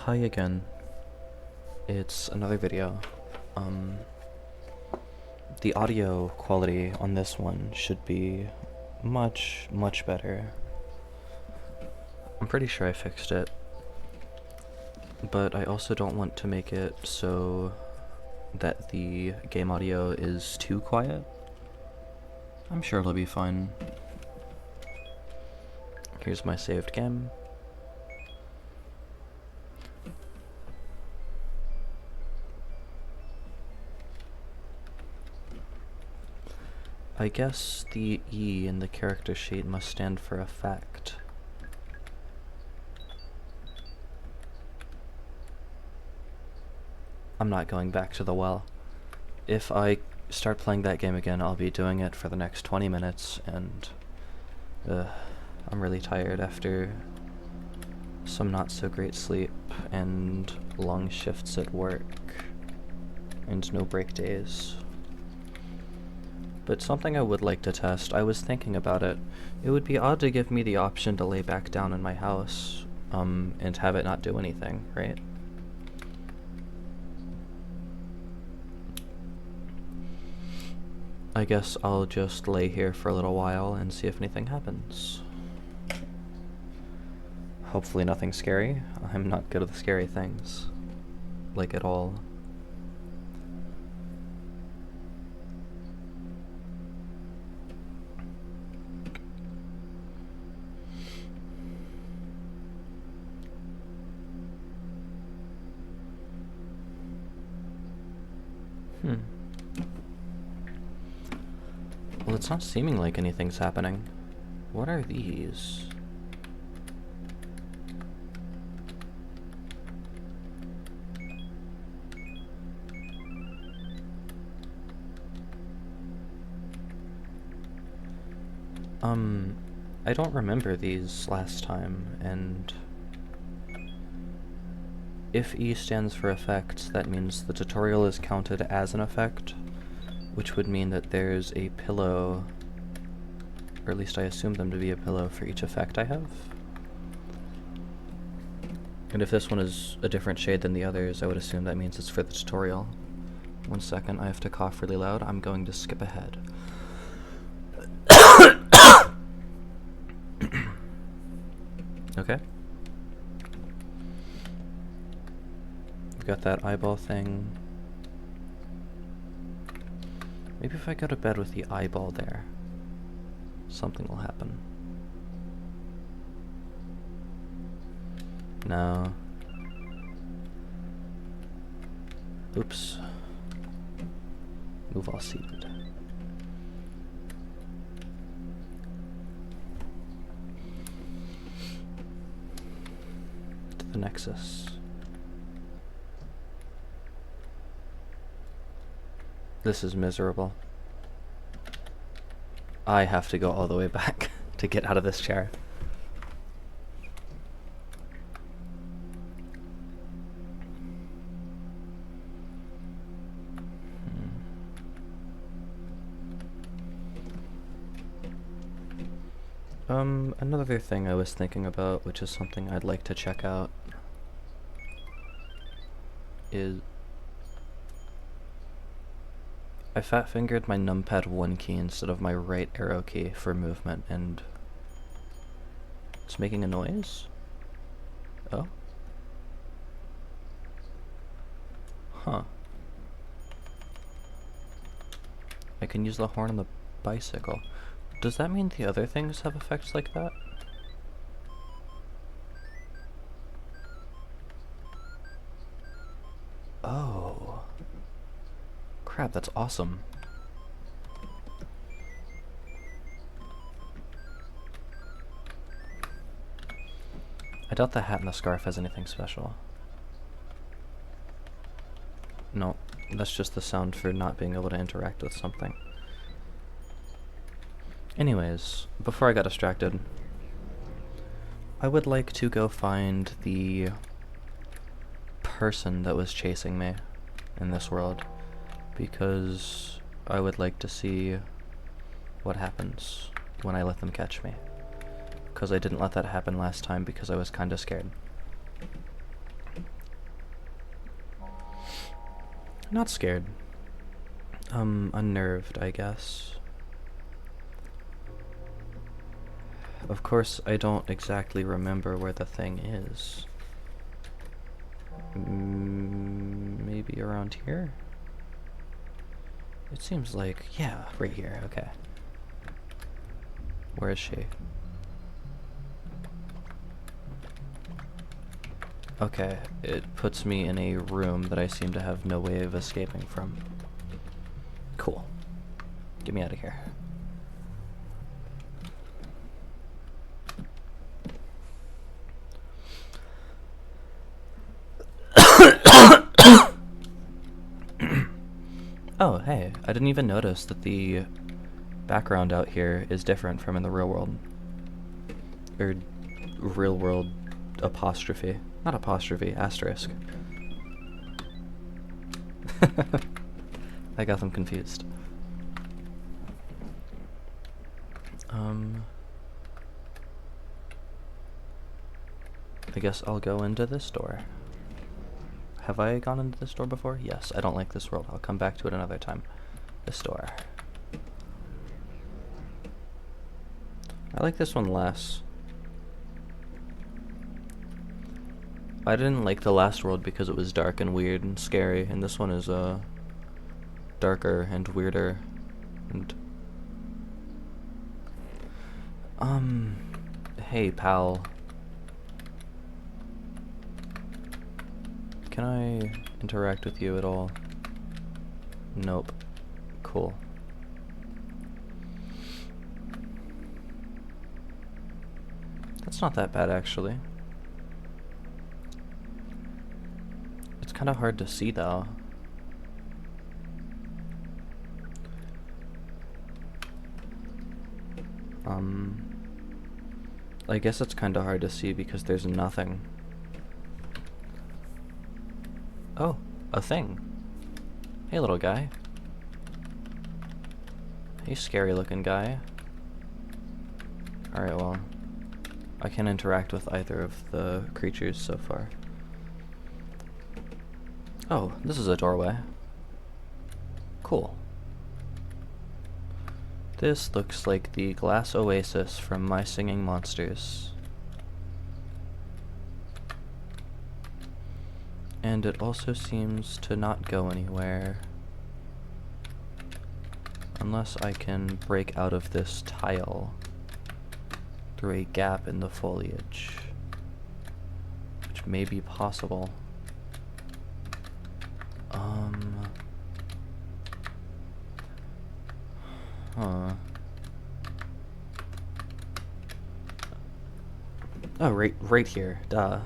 Hi again. It's another video. The audio quality on this one should be much, much better. I'm pretty sure I fixed it, but I also don't want to make it so that the game audio is too quiet. I'm sure it'll be fine. Here's my saved game. I guess the E in the character sheet must stand for effect. I'm not going back to the well. If I start playing that game again, I'll be doing it for the next 20 minutes, and I'm really tired after some not so great sleep and long shifts at work and no break days. But something I would like to test, I was thinking about it. It would be odd to give me the option to lay back down in my house, and have it not do anything, right? I guess I'll just lay here for a little while and see if anything happens. Hopefully nothing scary. I'm not good at scary things. Like, at all. Well, it's not seeming like anything's happening. What are these? I don't remember these last time, and if E stands for effects, that means the tutorial is counted as an effect, which would mean that there's a pillow, or at least I assume them to be a pillow for each effect I have. And if this one is a different shade than the others, I would assume that means it's for the tutorial. 1 second, I have to cough really loud. I'm going to skip ahead. Okay. We've got that eyeball thing. Maybe if I go to bed with the eyeball there, something will happen. No. Oops. Move all seated. To the Nexus. This is miserable. I have to go all the way back to get out of this chair. Another thing I was thinking about, which is something I'd like to check out, is I fat-fingered my numpad 1 key instead of my right arrow key for movement, and it's making a noise? Oh? Huh. I can use the horn on the bicycle. Does that mean the other things have effects like that? Oh. Crap, that's awesome. I doubt the hat and the scarf has anything special. No, that's just the sound for not being able to interact with something. Anyways, before I got distracted, I would like to go find the person that was chasing me in this world, because I would like to see what happens when I let them catch me. Because I didn't let that happen last time because I was kinda scared. Not scared. Unnerved, I guess. Of course, I don't exactly remember where the thing is. Maybe around here? It seems like, yeah, right here, okay. Where is she? Okay, it puts me in a room that I seem to have no way of escaping from. Cool. Get me out of here. Oh, hey, I didn't even notice that the background out here is different from in the real world. Or real world apostrophe. Not apostrophe, asterisk. I got them confused. I guess I'll go into this door. Have I gone into this door before? Yes, I don't like this world. I'll come back to it another time. This door. I like this one less. I didn't like the last world because it was dark and weird and scary, and this one is darker and weirder and hey pal. Can I interact with you at all? Nope. Cool. That's not that bad actually. It's kind of hard to see though. I guess it's kind of hard to see because there's nothing. Oh, a thing. Hey little guy. Hey scary looking guy. Alright, well, I can't interact with either of the creatures so far. Oh, this is a doorway. Cool. This looks like the glass oasis from My Singing Monsters. And it also seems to not go anywhere. Unless I can break out of this tile through a gap in the foliage. Which may be possible. Huh. Oh, right here. Duh.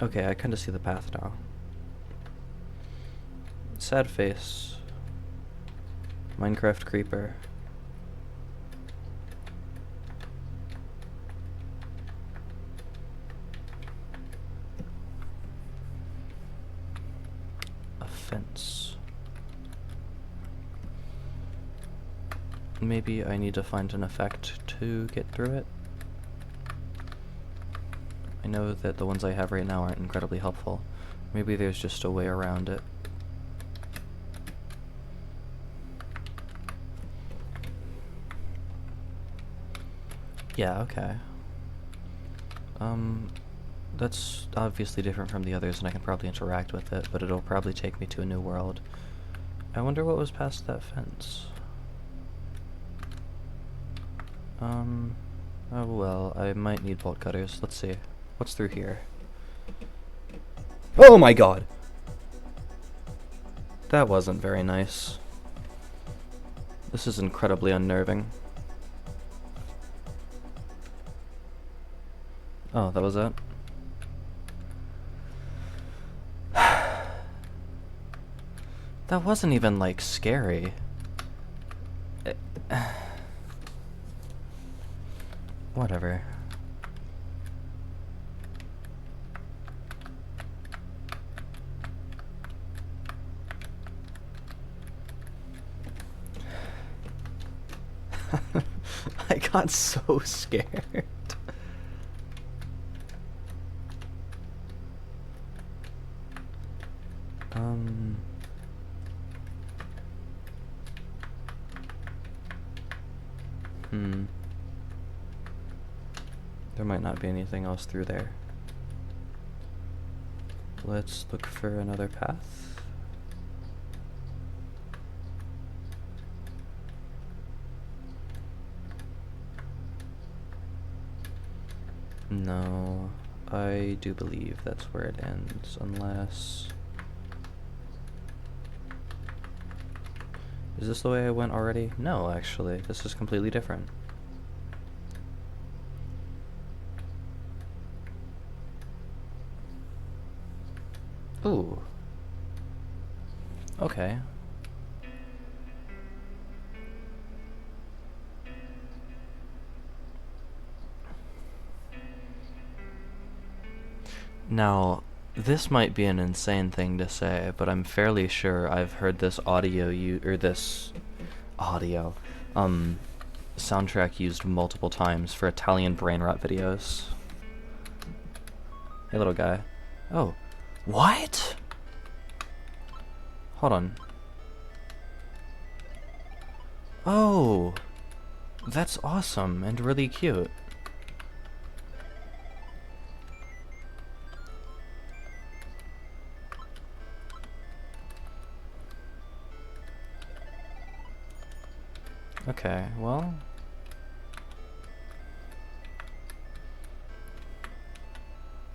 Okay, I kind of see the path now. Sad face. Minecraft creeper. A fence. Maybe I need to find an effect to get through it. I know that the ones I have right now aren't incredibly helpful. Maybe there's just a way around it. Yeah, okay. That's obviously different from the others, and I can probably interact with it, but it'll probably take me to a new world. I wonder what was past that fence. Oh well, I might need bolt cutters. Let's see. What's through here? Oh my god! That wasn't very nice. This is incredibly unnerving. Oh, that was it? That wasn't even, like, scary. Whatever. I got so scared. There might not be anything else through there. Let's look for another path. No, I do believe that's where it ends, unless... Is this the way I went already? No, actually, this is completely different. Ooh. Okay. Now, this might be an insane thing to say, but I'm fairly sure I've heard this soundtrack used multiple times for Italian brain rot videos. Hey, little guy. Oh. What? Hold on. Oh. That's awesome and really cute. Okay, well...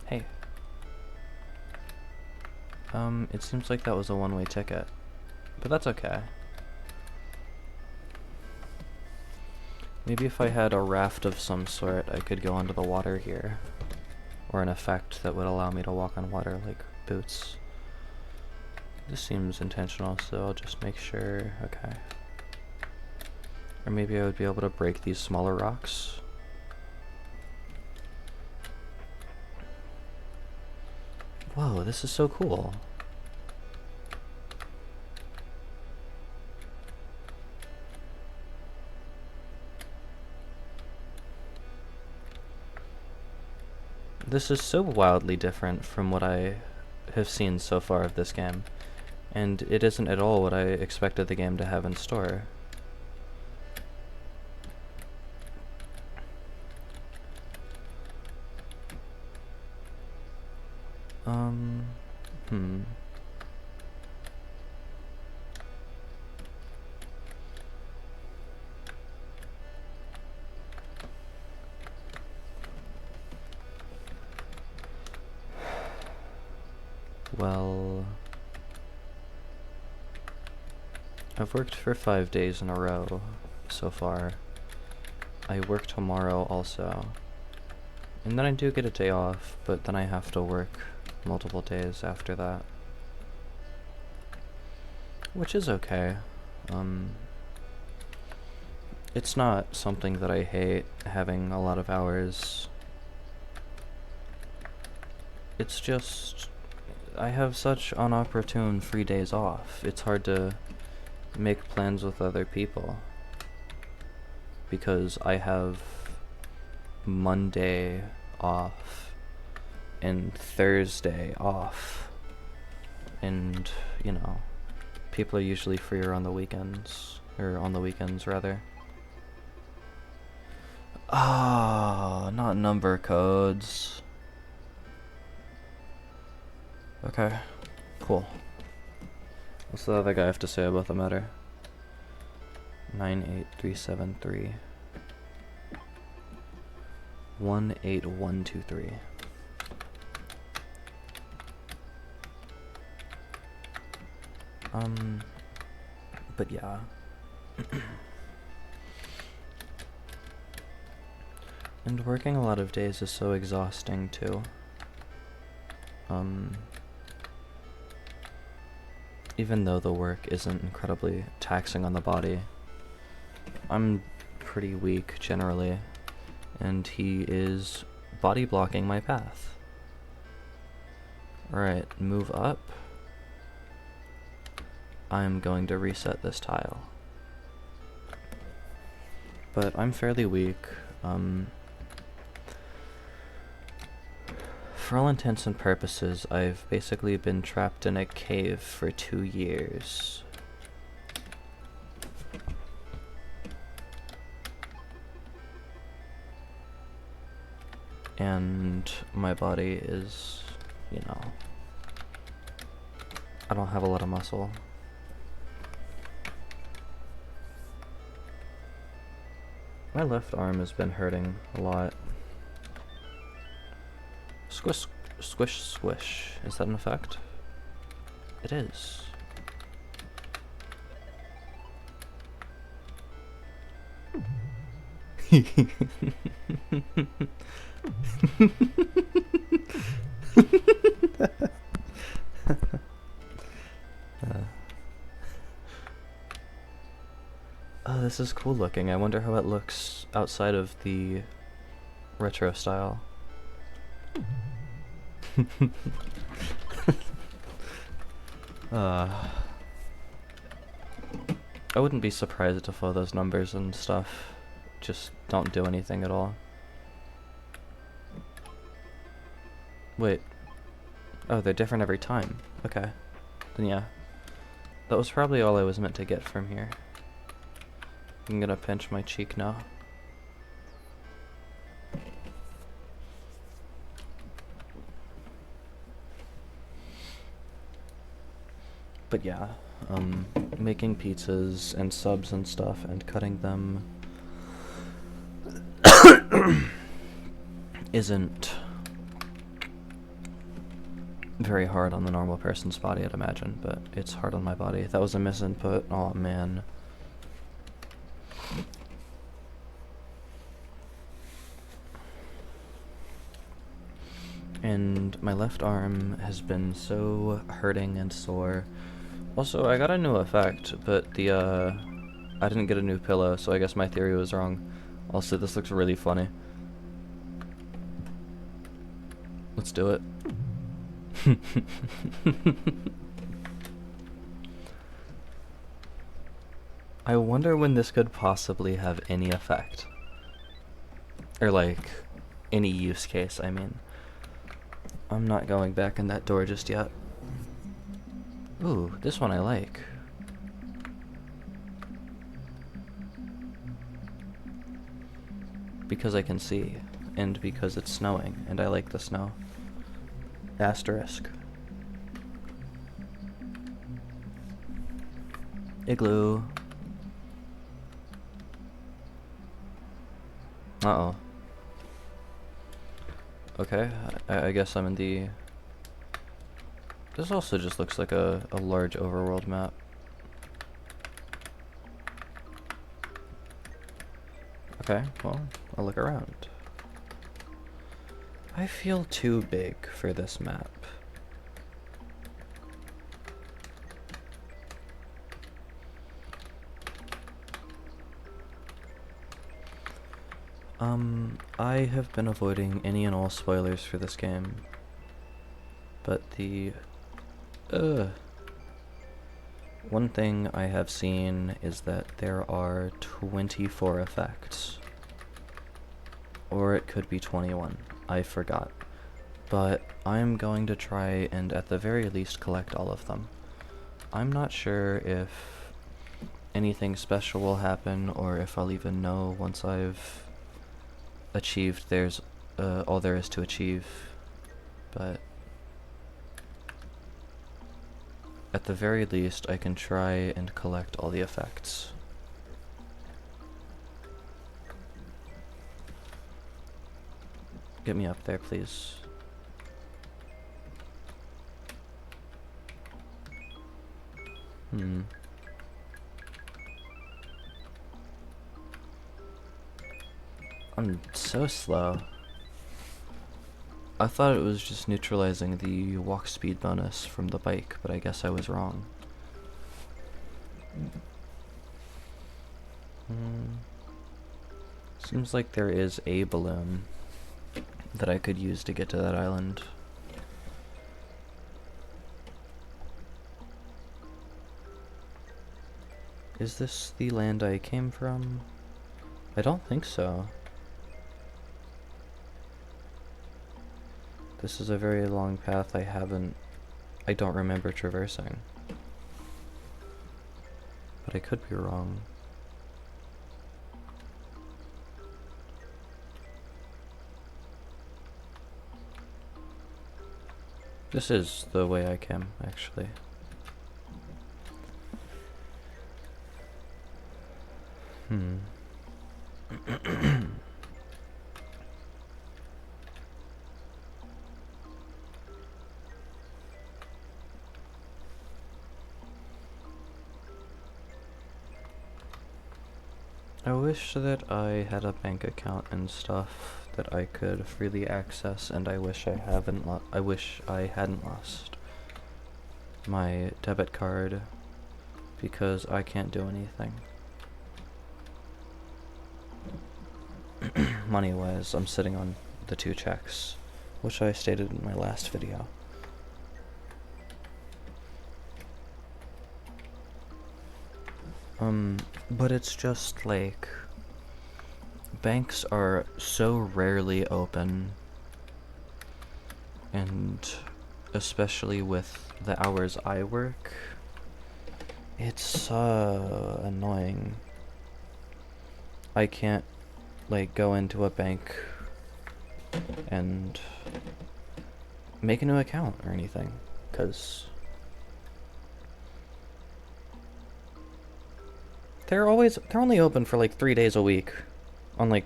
Hey. It seems like that was a one-way ticket. But that's okay. Maybe if I had a raft of some sort, I could go under the water here. Or an effect that would allow me to walk on water, like boots. This seems intentional, so I'll just make sure... Okay. Or maybe I would be able to break these smaller rocks. Whoa, this is so cool. This is so wildly different from what I have seen so far of this game, and it isn't at all what I expected the game to have in store. Well, I've worked for 5 days in a row so far. I work tomorrow also. And then I do get a day off, but then I have to work multiple days after that. Which is okay. It's not something that I hate, having a lot of hours. It's just... I have such inopportune free days off. It's hard to make plans with other people. Because I have Monday off and Thursday off. And, you know, people are usually freer on the weekends. Or on the weekends, rather. Ah, not number codes. Okay, cool. What's the other guy have to say about the matter? 98373 18123. But yeah. And working a lot of days is so exhausting too. Even though the work isn't incredibly taxing on the body, I'm pretty weak generally, and he is body blocking my path. Alright, move up. I'm going to reset this tile. But I'm fairly weak. For all intents and purposes, I've basically been trapped in a cave for 2 years. and my body is, you know, I don't have a lot of muscle. My left arm has been hurting a lot. Squish, squish, squish. Is that an effect? It is. Oh, this is cool looking. I wonder how it looks outside of the retro style. I wouldn't be surprised if all those numbers and stuff just don't do anything at all. Wait. Oh, they're different every time. Okay. Then yeah. That was probably all I was meant to get from here. I'm gonna pinch my cheek now. But yeah, making pizzas and subs and stuff and cutting them isn't very hard on the normal person's body, I'd imagine, but it's hard on my body. That was a misinput. Oh man. And my left arm has been so hurting and sore. Also, I got a new effect, but I didn't get a new pillow, so I guess my theory was wrong. Also, this looks really funny. Let's do it. I wonder when this could possibly have any effect. Or like, any use case, I mean. I'm not going back in that door just yet. Ooh, this one I like. Because I can see, and because it's snowing, and I like the snow. Asterisk. Igloo. Uh-oh. Okay, I guess I'm in the... This also just looks like a large overworld map. Okay, well, I'll look around. I feel too big for this map. I have been avoiding any and all spoilers for this game, but the one thing I have seen is that there are 24 effects. Or it could be 21. I forgot. But I'm going to try and at the very least collect all of them. I'm not sure if anything special will happen or if I'll even know once I've achieved all there is to achieve. But at the very least, I can try and collect all the effects. Get me up there, please. I'm so slow. I thought it was just neutralizing the walk speed bonus from the bike, but I guess I was wrong. Seems like there is a balloon that I could use to get to that island. Is this the land I came from? I don't think so. This is a very long path I don't remember traversing. But I could be wrong. This is the way I came, actually. I wish that I had a bank account and stuff that I could freely access, and I wish I hadn't lost my debit card because I can't do anything. Money-wise, I'm sitting on the 2 checks, which I stated in my last video. But it's just like, banks are so rarely open, and especially with the hours I work, it's annoying. I can't, like, go into a bank and make a new account or anything, because they're only open for like 3 days a week, on like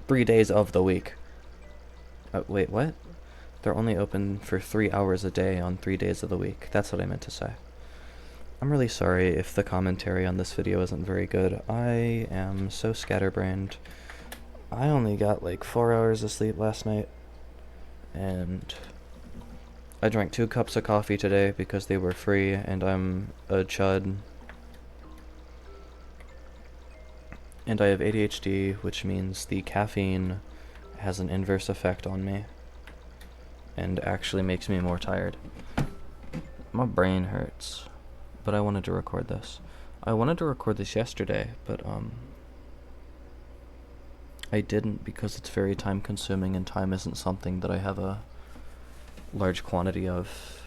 3 days of the week. Wait, what? They're only open for 3 hours a day on 3 days of the week. That's what I meant to say. I'm really sorry if the commentary on this video isn't very good. I am so scatterbrained. I only got like 4 hours of sleep last night, and I drank 2 cups of coffee today because they were free, and I'm a chud. And I have ADHD, which means the caffeine has an inverse effect on me and actually makes me more tired. My brain hurts, but I wanted to record this. I wanted to record this yesterday, but I didn't because it's very time consuming, and time isn't something that I have a large quantity of.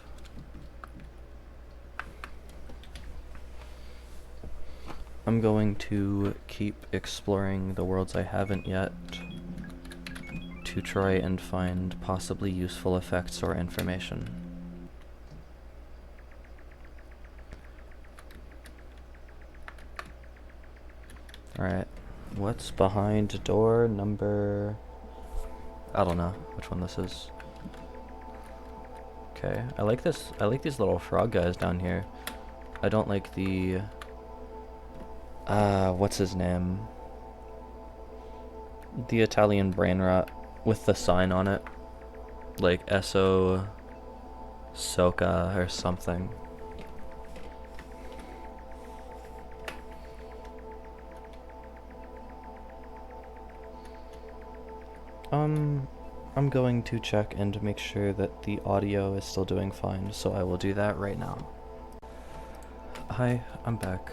I'm going to keep exploring the worlds I haven't yet to try and find possibly useful effects or information. Alright, what's behind door number... I don't know which one this is. Okay, I like these little frog guys down here. I don't like the... what's his name? The Italian brain rot with the sign on it. Like Esso Soca or something. I'm going to check and make sure that the audio is still doing fine, so I will do that right now. Hi, I'm back.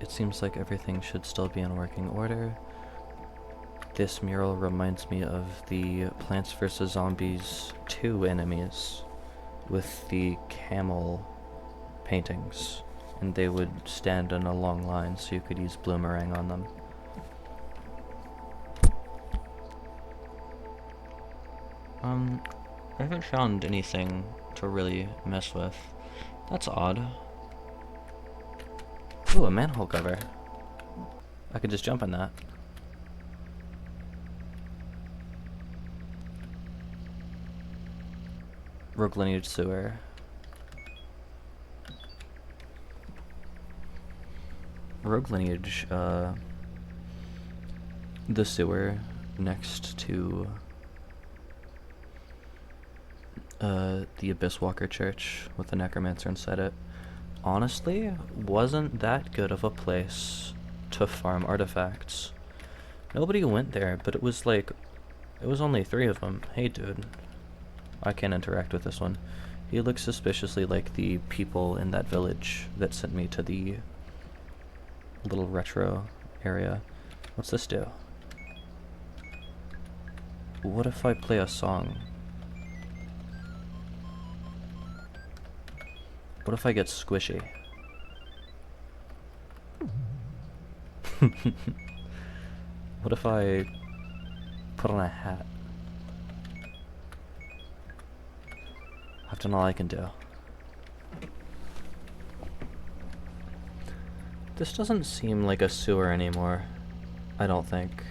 It seems like everything should still be in working order. This mural reminds me of the Plants vs. Zombies 2 enemies with the camel paintings, and they would stand in a long line so you could use bloomerang on them. I haven't found anything to really mess with. That's odd. Ooh, a manhole cover. I could just jump in that. Rogue lineage sewer. Rogue lineage, the sewer next to the Abyss Walker Church with the necromancer inside it, honestly wasn't that good of a place to farm artifacts. Nobody went there, but it was only 3 of them. Hey dude, I can't interact with this one. He looks suspiciously like the people in that village that sent me to the little retro area. What's this do? What if I play a song? What if I get squishy? What if I put on a hat? I've done all I can do. This doesn't seem like a sewer anymore. I don't think.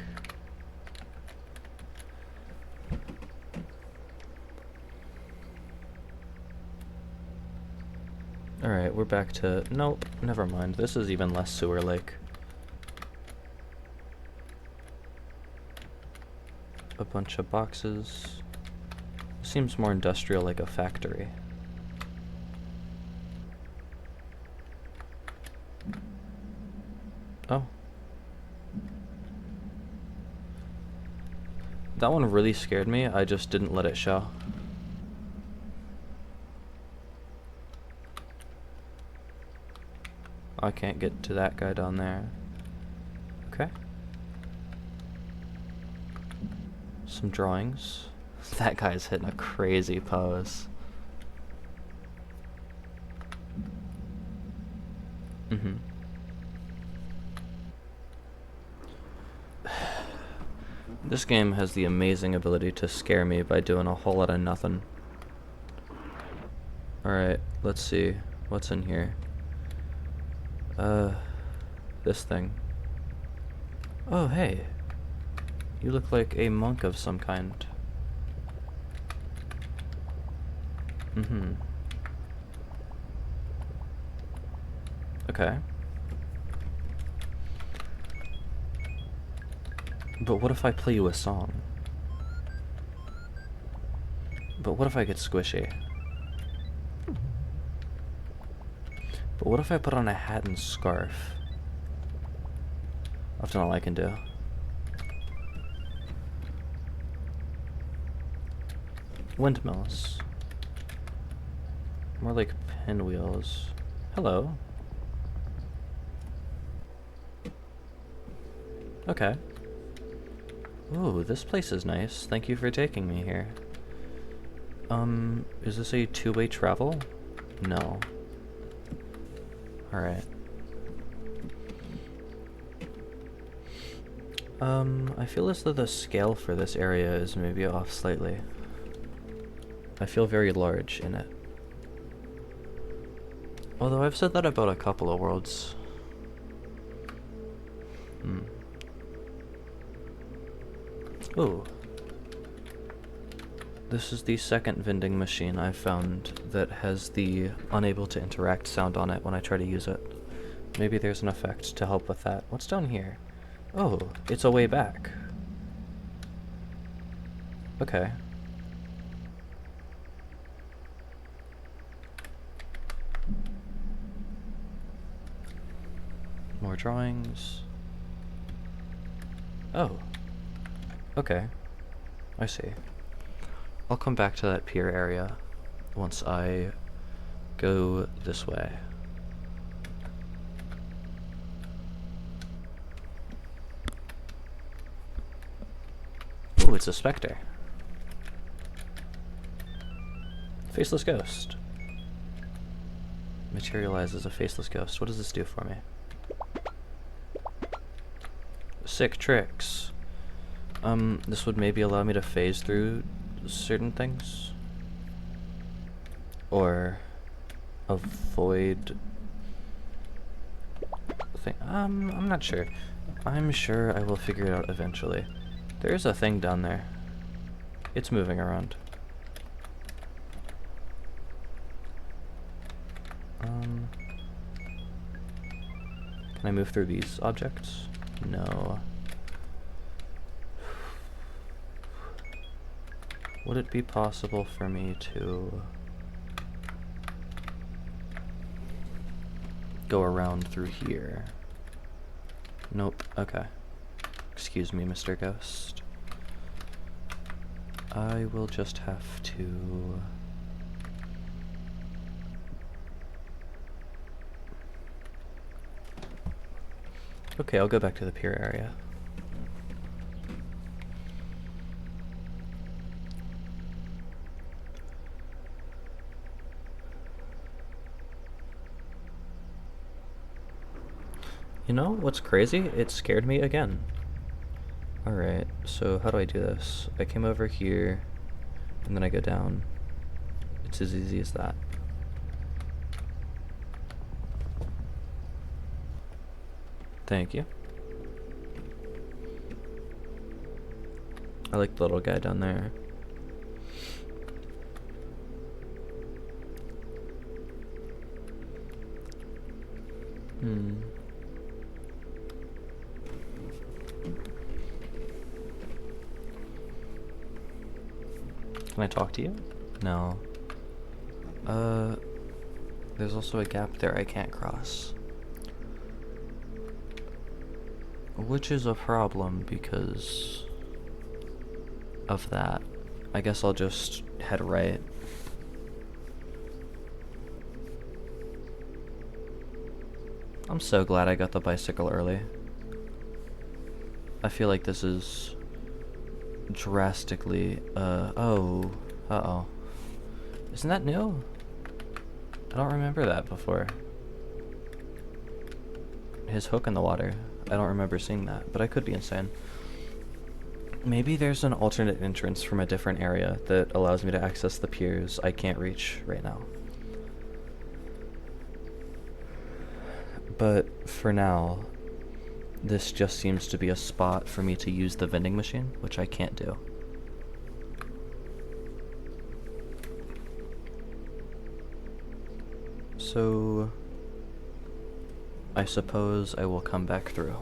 Alright, we're back to... Nope, never mind. This is even less sewer-like. A bunch of boxes. Seems more industrial, like a factory. Oh. That one really scared me. I just didn't let it show. I can't get to that guy down there. Okay. Some drawings. That guy's hitting a crazy pose. Mm-hmm. This game has the amazing ability to scare me by doing a whole lot of nothing. Alright, let's see. What's in here? This thing. Oh, hey. You look like a monk of some kind. Mm-hmm. Okay. But what if I play you a song? But what if I get squishy? But what if I put on a hat and scarf? I've done all I can do. Windmills. More like pinwheels. Hello. Okay. Ooh, this place is nice. Thank you for taking me here. Is this a two-way travel? No. Alright. I feel as though the scale for this area is maybe off slightly. I feel very large in it. Although I've said that about a couple of worlds. Ooh. This is the second vending machine I've found that has the unable to interact sound on it when I try to use it. Maybe there's an effect to help with that. What's down here? Oh, it's a way back. Okay. More drawings. Oh. Okay. I see. I'll come back to that pier area once I go this way. Ooh, it's a specter. Faceless ghost. Materialize as a faceless ghost. What does this do for me? Sick tricks. This would maybe allow me to phase through certain things. Or avoid thing. I'm not sure. I'm sure I will figure it out eventually. There's a thing down there. It's moving around. Can I move through these objects? No. Would it be possible for me to go around through here? Nope. Okay. Excuse me, Mr. Ghost. I will just have to... Okay, I'll go back to the pier area. You know what's crazy? It scared me again. Alright, so how do I do this? I came over here, and then I go down. It It's as easy as that. Thank you. I like the little guy down there. Can I talk to you? No. There's also a gap there I can't cross. Which is a problem because of that. I guess I'll just head right. I'm so glad I got the bicycle early. I feel like this is drastically, uh-oh. Isn't that new? I don't remember that before. His hook in the water. I don't remember seeing that, but I could be insane. Maybe there's an alternate entrance from a different area that allows me to access the piers I can't reach right now. But for now, this just seems to be a spot for me to use the vending machine, which I can't do. So I suppose I will come back through.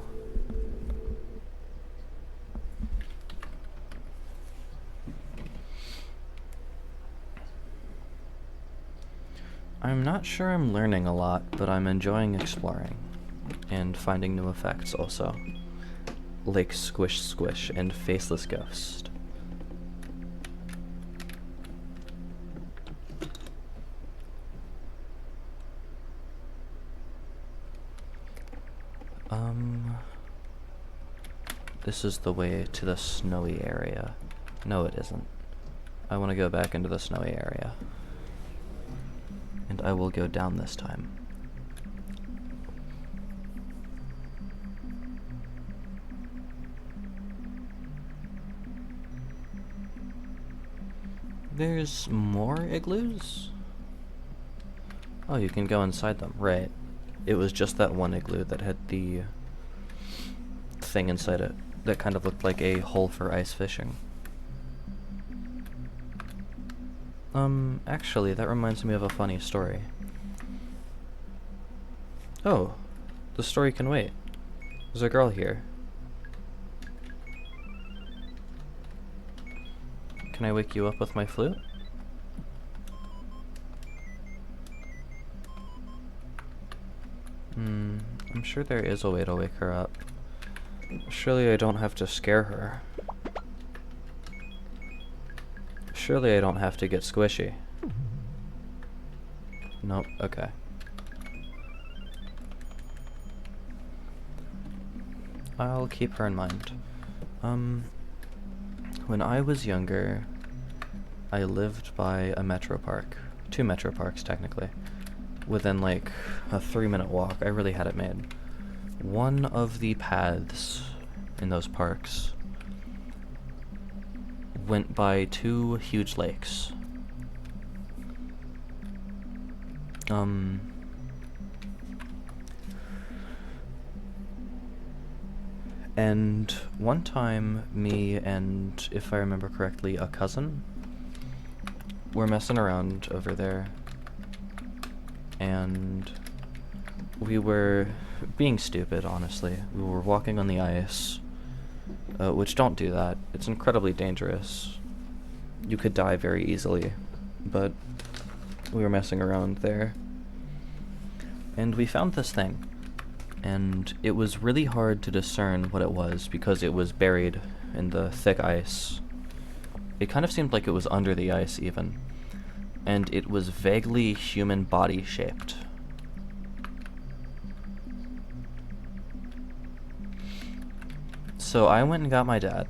I'm not sure I'm learning a lot, but I'm enjoying exploring and finding new effects also. Like Squish Squish and Faceless Ghost. This is the way to the snowy area. No, it isn't. I want to go back into the snowy area. And I will go down this time. There's more igloos? Oh, you can go inside them, right. It was just that one igloo that had the thing inside it that kind of looked like a hole for ice fishing. Actually, that reminds me of a funny story. Oh, the story can wait. There's a girl here. Can I wake you up with my flute? I'm sure there is a way to wake her up. Surely I don't have to scare her. Surely I don't have to get squishy. Nope, okay. I'll keep her in mind. When I was younger, I lived by a metro park. 2 metro parks, technically. Within like a 3-minute walk. I really had it made. One of the paths in those parks went by 2 huge lakes. And one time, me and, if I remember correctly, a cousin were messing around over there, and we were being stupid, honestly. We were walking on the ice, which don't do that. It's incredibly dangerous. You could die very easily, but we were messing around there. And we found this thing, and it was really hard to discern what it was because it was buried in the thick ice. It kind of seemed like it was under the ice even, and it was vaguely human body shaped. So I went and got my dad,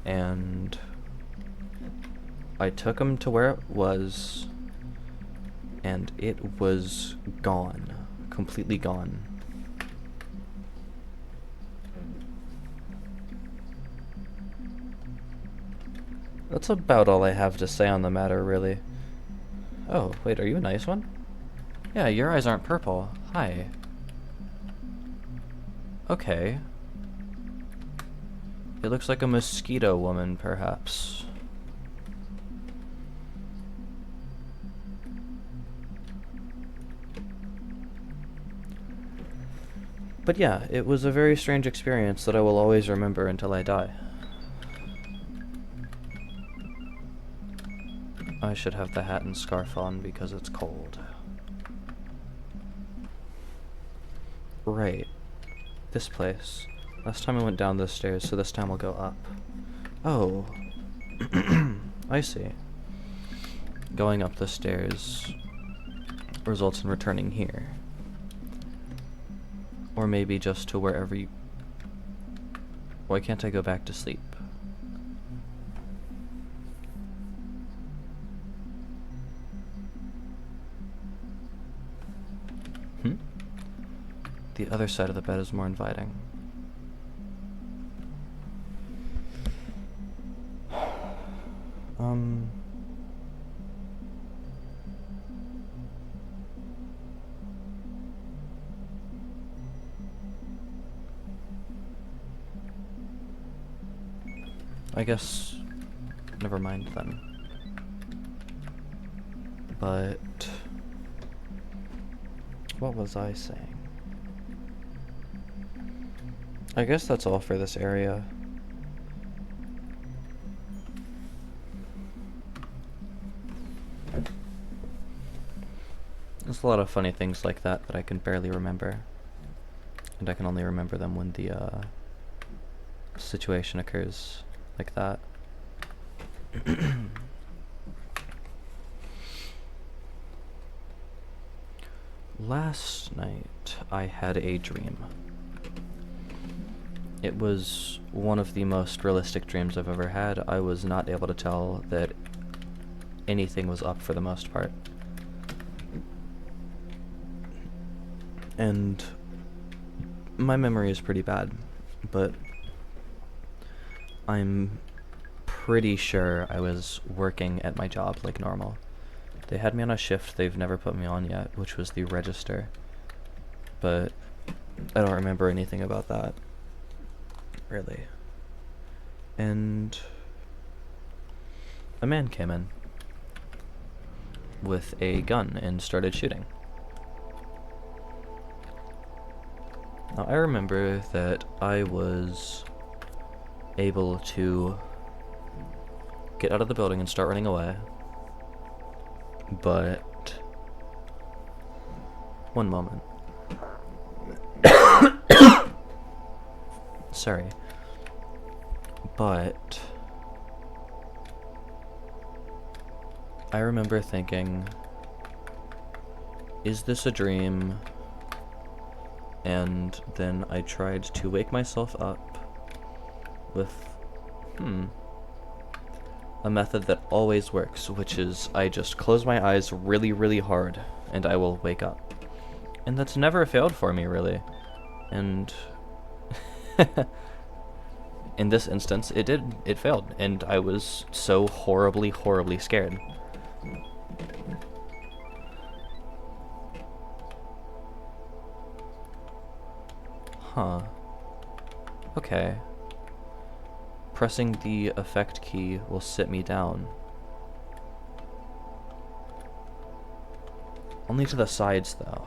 and I took him to where it was, and it was gone, completely gone. That's about all I have to say on the matter, really. Oh, wait, are you a nice one? Yeah, your eyes aren't purple. Hi. Okay. It looks like a mosquito woman, perhaps. But yeah, it was a very strange experience that I will always remember until I die. I should have the hat and scarf on because it's cold. Right. This place. Last time I went down those stairs, so this time I'll go up. Oh. I see. Going up the stairs results in returning here. Or maybe just to wherever you... Why can't I go back to sleep? The other side of the bed is more inviting. I guess... never mind then. But... what was I saying? I guess that's all for this area. There's a lot of funny things like that that I can barely remember. And I can only remember them when the situation occurs like that. Last night I had a dream. It was one of the most realistic dreams I've ever had. I was not able to tell that anything was up for the most part. And my memory is pretty bad, but I'm pretty sure I was working at my job like normal. They had me on a shift they've never put me on yet, which was the register. But I don't remember anything about that, really. And a man came in with a gun and started shooting. Now, I remember that I was able to get out of the building and start running away, but one moment. Sorry. But I remember thinking, is this a dream? And then I tried to wake myself up with, a method that always works, which is I just close my eyes really, really hard and I will wake up. And that's never failed for me, really. And in this instance, it did. It failed, and I was so horribly, horribly scared. Huh. Okay. Pressing the effect key will sit me down. Only to the sides, though.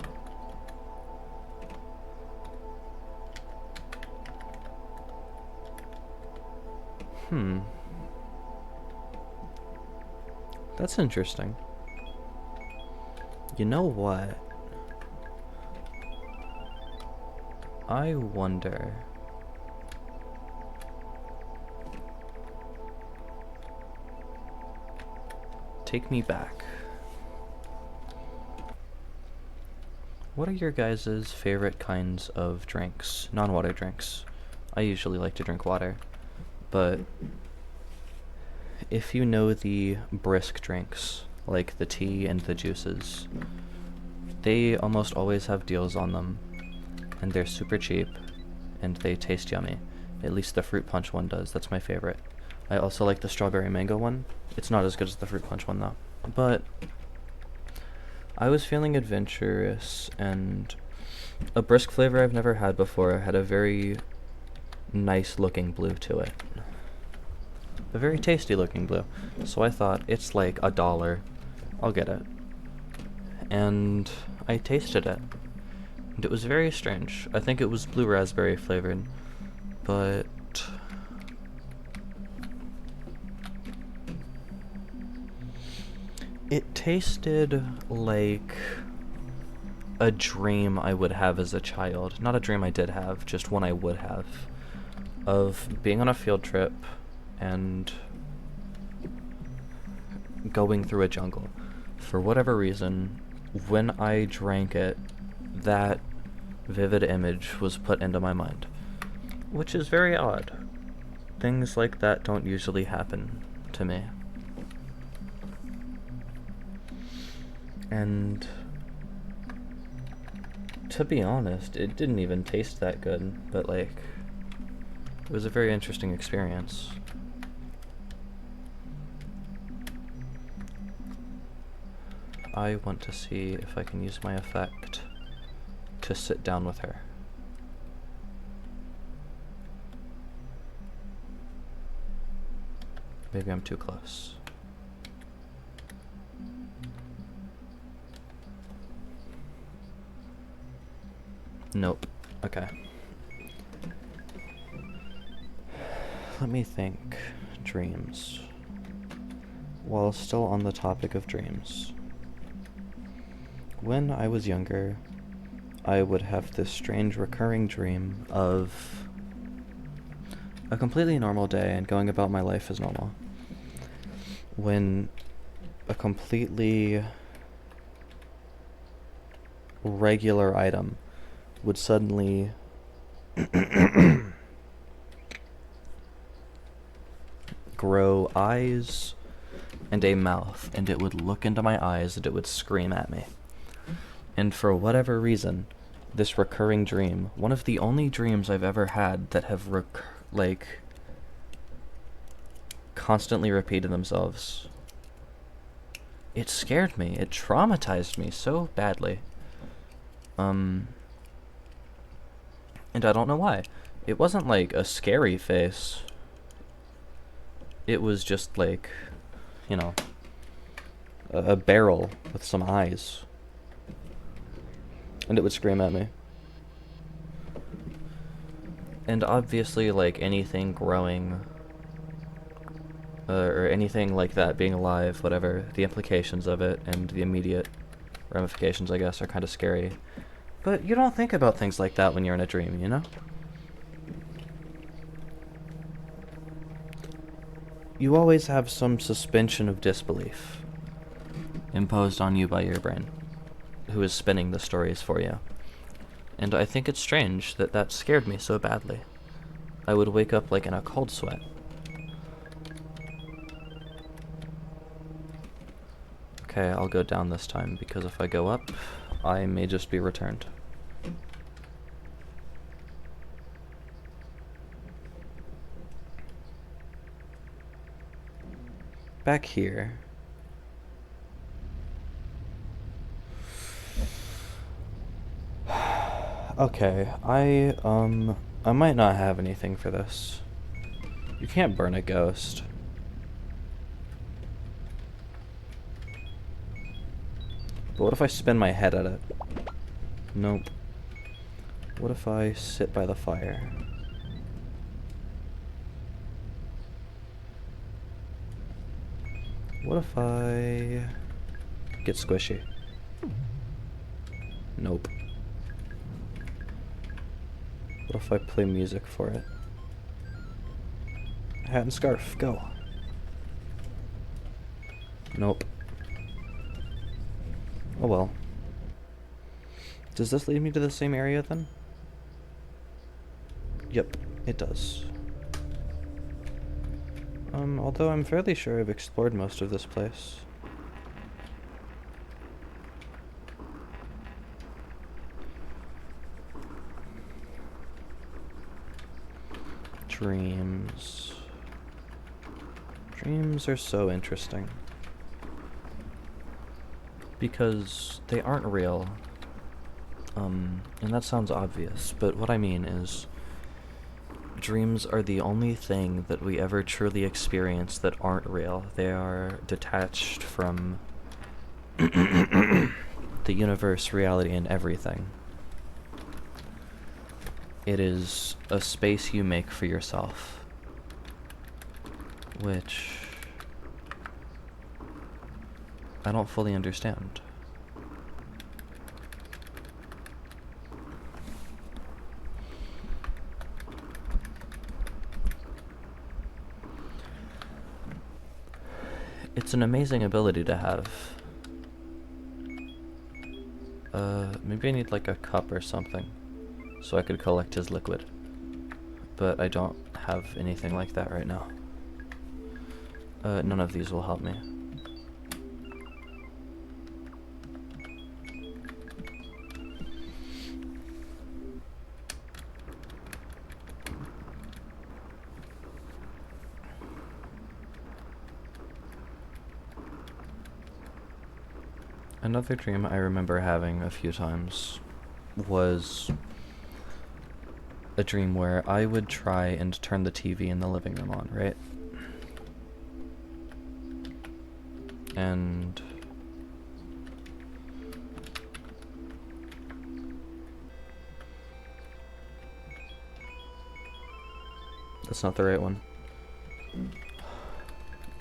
That's interesting. You know what? I wonder... Take me back. What are your guys' favorite kinds of drinks? Non-water drinks. I usually like to drink water. But if you know the brisk drinks, like the tea and the juices, they almost always have deals on them. And they're super cheap, and they taste yummy. At least the fruit punch one does. That's my favorite. I also like the strawberry mango one. It's not as good as the fruit punch one, though. But I was feeling adventurous, and a brisk flavor I've never had before had a very nice looking blue to it. A very tasty looking blue. So I thought, it's like $1. I'll get it. And I tasted it. And it was very strange. I think it was blue raspberry flavored, but it tasted like a dream I would have as a child. Not a dream I did have, just one I would have. Of being on a field trip and going through a jungle. For whatever reason, when I drank it, that vivid image was put into my mind. Which is very odd. Things like that don't usually happen to me. And to be honest, it didn't even taste that good, but like, it was a very interesting experience. I want to see if I can use my effect to sit down with her. Maybe I'm too close. Nope. Okay. Let me think. Dreams. While still on the topic of dreams. When I was younger, I would have this strange recurring dream of a completely normal day and going about my life as normal. When a completely regular item would suddenly grow eyes and a mouth, and it would look into my eyes and it would scream at me. And for whatever reason, this recurring dream, one of the only dreams I've ever had that have constantly repeated themselves, it scared me. It traumatized me so badly. And I don't know why. It wasn't like a scary face. It was just like, you know, a barrel with some eyes. And it would scream at me. And obviously, like anything growing, or anything like that being alive, whatever, the implications of it and the immediate ramifications, I guess, are kind of scary. But you don't think about things like that when you're in a dream, you know? You always have some suspension of disbelief imposed on you by your brain, who is spinning the stories for you. And I think it's strange that that scared me so badly. I would wake up like in a cold sweat. Okay, I'll go down this time, because if I go up, I may just be returned. Back here. Okay, I might not have anything for this. You can't burn a ghost. But what if I spin my head at it? Nope. What if I sit by the fire? What if I get squishy? Nope. What if I play music for it? Hat and scarf, go. Nope. Oh well. Does this lead me to the same area then? Yep, it does. Although I'm fairly sure I've explored most of this place. Dreams. Dreams are so interesting. Because they aren't real. And that sounds obvious, but what I mean is, dreams are the only thing that we ever truly experience that aren't real. They are detached from the universe, reality, and everything. It is a space you make for yourself, which I don't fully understand. It's an amazing ability to have. Maybe I need like a cup or something so I could collect his liquid. But I don't have anything like that right now. None of these will help me. Another dream I remember having a few times was a dream where I would try and turn the TV in the living room on, right? And that's not the right one.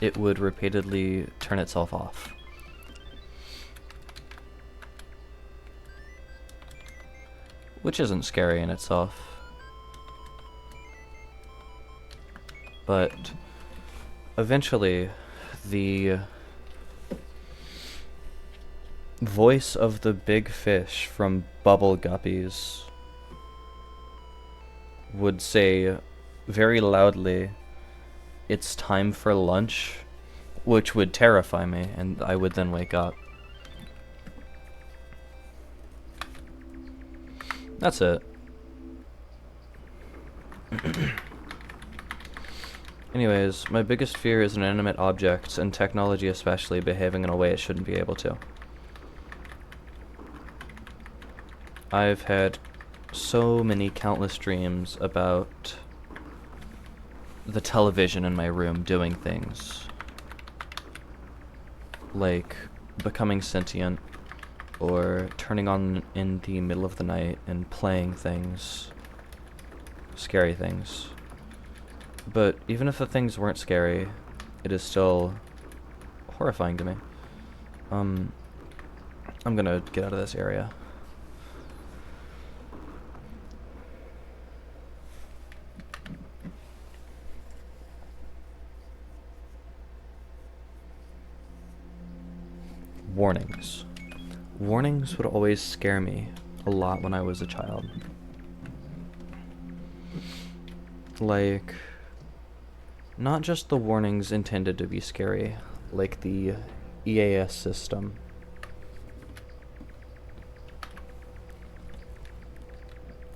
It would repeatedly turn itself off. Which isn't scary in itself. But eventually, the voice of the big fish from Bubble Guppies would say very loudly, "It's time for lunch," which would terrify me, and I would then wake up. That's it. Anyways, my biggest fear is inanimate objects, and technology especially, behaving in a way it shouldn't be able to. I've had so many countless dreams about the television in my room doing things. Like becoming sentient, or turning on in the middle of the night and playing things. Scary things. But even if the things weren't scary, it is still horrifying to me. I'm gonna get out of this area. Warnings. Warnings would always scare me a lot when I was a child. Like, not just the warnings intended to be scary, like the EAS system.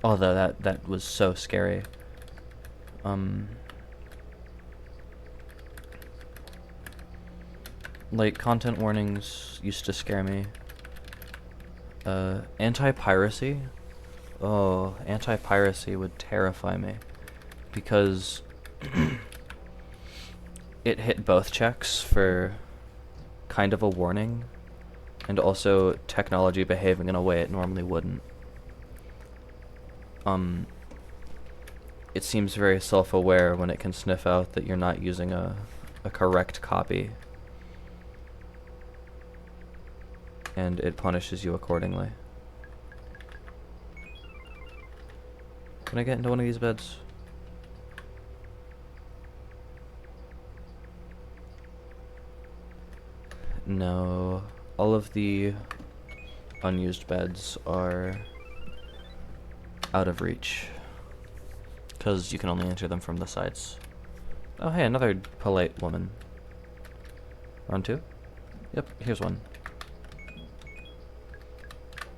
Although that was so scary. Like, content warnings used to scare me. Anti-piracy? Oh, anti-piracy would terrify me. Because it hit both checks for kind of a warning, and also technology behaving in a way it normally wouldn't. It seems very self-aware when it can sniff out that you're not using a correct copy, and it punishes you accordingly. Can I get into one of these beds? No, all of the unused beds are out of reach, because you can only enter them from the sides. Oh hey, another polite woman. Round two? Yep, here's one.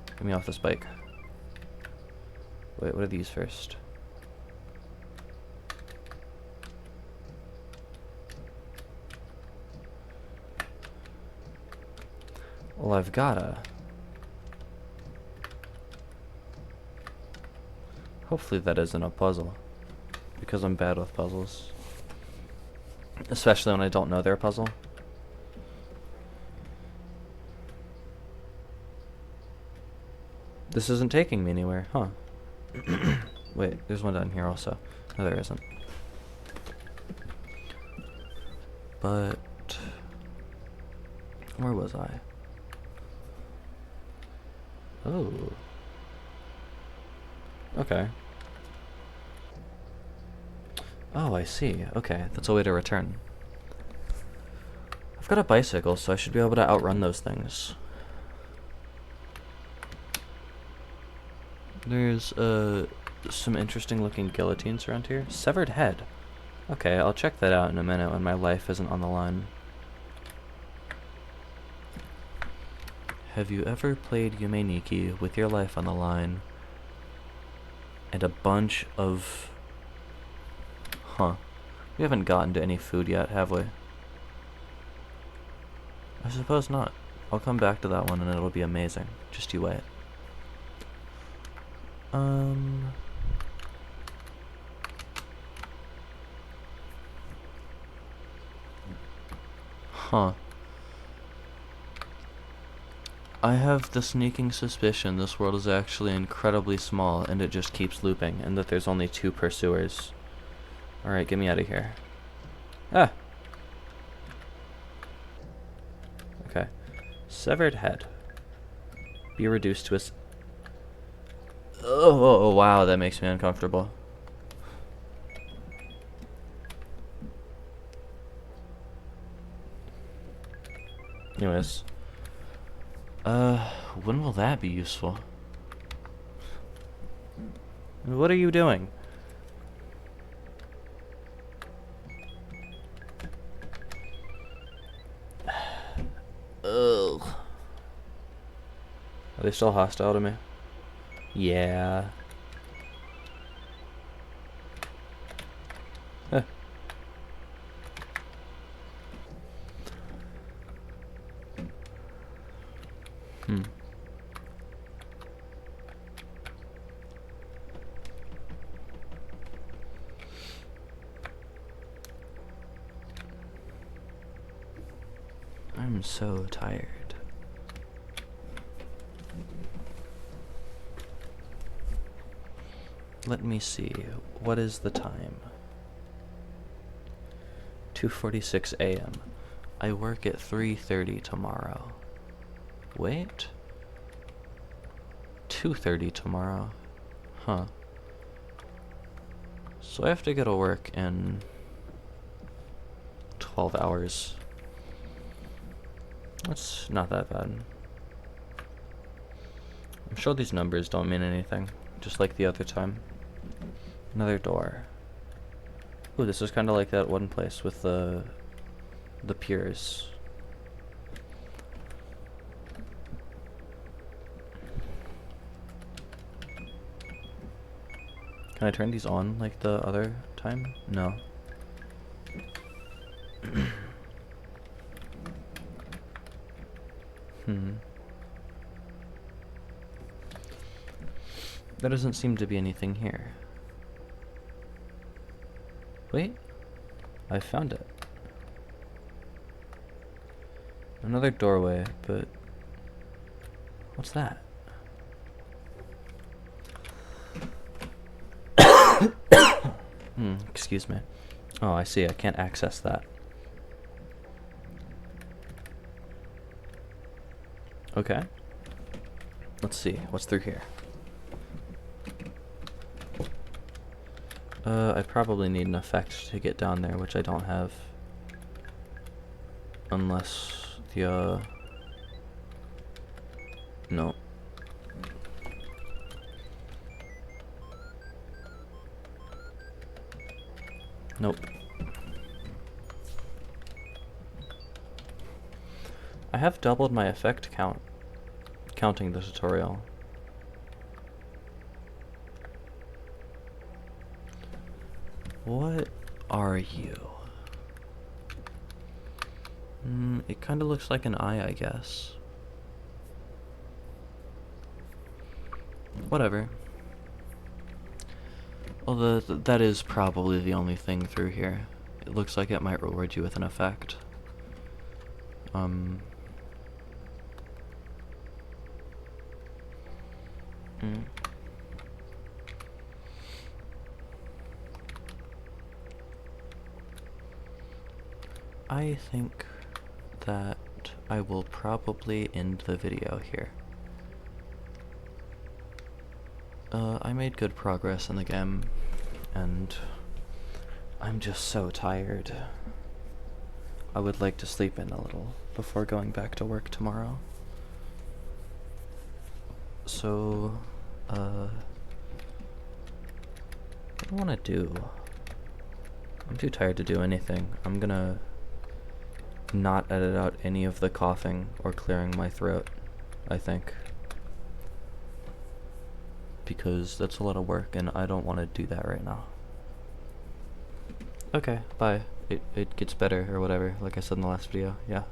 Get me off this bike. Wait, what are these first? Well, I've gotta. Hopefully that isn't a puzzle, because I'm bad with puzzles. Especially when I don't know they're a puzzle. This isn't taking me anywhere, huh? Wait, there's one down here also. No, there isn't. But where was I? Oh. Okay. Oh, I see. Okay, that's a way to return. I've got a bicycle, so I should be able to outrun those things. There's some interesting looking guillotines around here. Severed head. Okay, I'll check that out in a minute when my life isn't on the line. Have you ever played Yume Nikki with your life on the line and a bunch of... Huh. We haven't gotten to any food yet, have we? I suppose not. I'll come back to that one and it'll be amazing. Just you wait. Huh. I have the sneaking suspicion this world is actually incredibly small and it just keeps looping, and that there's only 2 pursuers. Alright, get me out of here. Ah! Okay. Severed head. Be reduced to a... Oh, wow, that makes me uncomfortable. Anyways. When will that be useful? What are you doing? Ugh. Are they still hostile to me? Yeah. Huh. I'm so tired. Let me see. What is the time? 2:46 a.m. I work at 3:30 tomorrow. Wait. 2:30 tomorrow. Huh. So I have to go to work in 12 hours. That's not that bad. I'm sure these numbers don't mean anything, just like the other time. Another door. Ooh, this is kind of like that one place with the piers. Can I turn these on like the other time? No. There doesn't seem to be anything here. Wait, I found it. Another doorway, but what's that? Excuse me. Oh, I see. I can't access that. Okay. Let's see. What's through here? I probably need an effect to get down there, which I don't have. Unless the, no. Nope. I have doubled my effect count, counting the tutorial. What are you? It kind of looks like an eye, I guess. whatever. Although that is probably the only thing through here. It looks like it might reward you with an effect. I think that I will probably end the video here. I made good progress in the game, and I'm just so tired. I would like to sleep in a little before going back to work tomorrow. So, what do I want to do? I'm too tired to do anything. I'm gonna not edit out any of the coughing or clearing my throat, I think. Because that's a lot of work and I don't want to do that right now. Okay, bye. It gets better or whatever, like I said in the last video, yeah.